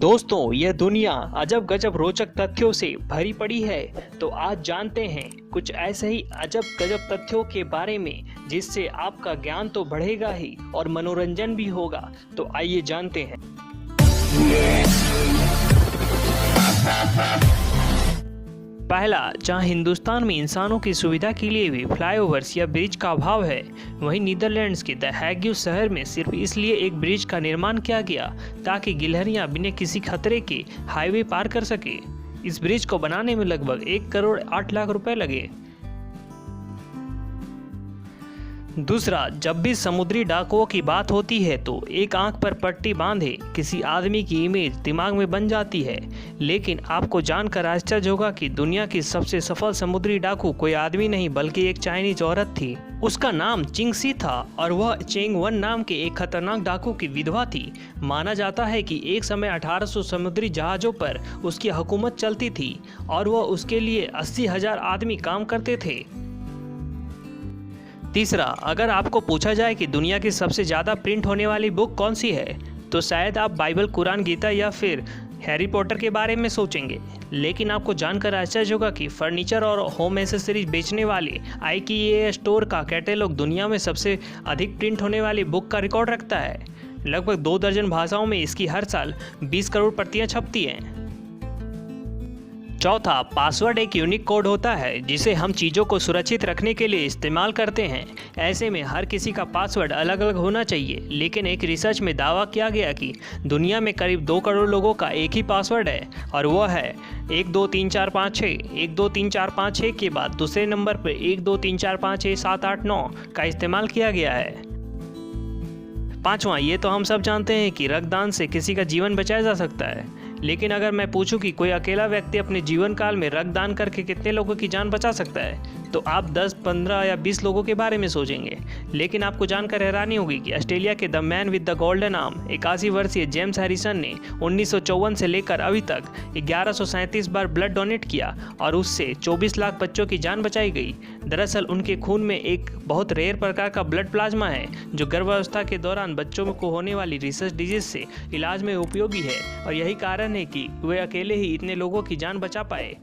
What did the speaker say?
दोस्तों, यह दुनिया अजब गजब रोचक तथ्यों से भरी पड़ी है। तो आज जानते हैं कुछ ऐसे ही अजब गजब तथ्यों के बारे में जिससे आपका ज्ञान तो बढ़ेगा ही और मनोरंजन भी होगा। तो आइए जानते हैं। पहला, जहां हिंदुस्तान में इंसानों की सुविधा के लिए भी फ्लाईओवर्स या ब्रिज का अभाव है, वहीं नीदरलैंड्स के द हैग शहर में सिर्फ इसलिए एक ब्रिज का निर्माण किया गया ताकि गिलहरियां बिना किसी खतरे के हाईवे पार कर सके। इस ब्रिज को बनाने में लगभग 1 करोड़ 8 लाख रुपए लगे। दूसरा, जब भी समुद्री डाकुओं की बात होती है तो एक आंख पर पट्टी बांधे किसी आदमी की इमेज दिमाग में बन जाती है, लेकिन आपको जानकर आश्चर्य होगा कि दुनिया की सबसे सफल समुद्री डाकू कोई आदमी नहीं बल्कि एक चाइनीज औरत थी। उसका नाम चिंगसी था और वह चेंग वन नाम के एक खतरनाक डाकू की विधवा थी। माना जाता है कि एक समय 1800 समुद्री जहाज़ों पर उसकी हुकूमत चलती थी और वह उसके लिए 80,000 आदमी काम करते थे। तीसरा, अगर आपको पूछा जाए कि दुनिया की सबसे ज़्यादा प्रिंट होने वाली बुक कौन सी है, तो शायद आप बाइबल, कुरान, गीता या फिर हैरी पॉटर के बारे में सोचेंगे। लेकिन आपको जानकर आश्चर्य होगा कि फर्नीचर और होम एसेसरीज बेचने वाले IKEA स्टोर का कैटलॉग दुनिया में सबसे अधिक प्रिंट होने वाली बुक का रिकॉर्ड रखता है। लगभग 2 दर्जन भाषाओं में इसकी हर साल 20 करोड़ प्रतियाँ छपती हैं। चौथा, पासवर्ड एक यूनिक कोड होता है जिसे हम चीज़ों को सुरक्षित रखने के लिए इस्तेमाल करते हैं। ऐसे में हर किसी का पासवर्ड अलग अलग होना चाहिए, लेकिन एक रिसर्च में दावा किया गया कि दुनिया में करीब 2 करोड़ लोगों का एक ही पासवर्ड है और वह है 123456। 123456 के बाद दूसरे नंबर पर 1234567889 का इस्तेमाल किया गया है। पाँचवा, ये तो हम सब जानते हैं कि रक्तदान से किसी का जीवन बचाया जा सकता है, लेकिन अगर मैं पूछूं कि कोई अकेला व्यक्ति अपने जीवन काल में रक्तदान करके कितने लोगों की जान बचा सकता है, तो आप 10, 15 या 20 लोगों के बारे में सोचेंगे। लेकिन आपको जानकर हैरानी होगी कि ऑस्ट्रेलिया के the man with the golden arm 81 वर्षीय जेम्स हैरिसन ने 1954 से लेकर अभी तक 1137 बार ब्लड डोनेट किया और उससे 24 लाख बच्चों की जान बचाई गई। दरअसल उनके खून में एक बहुत रेयर प्रकार का ब्लड प्लाज्मा है जो गर्भावस्था के दौरान बच्चों को होने वाली रिसर्च डिजीज से इलाज में उपयोगी है और यही कारण है कि वे अकेले ही इतने लोगों की जान बचा पाए।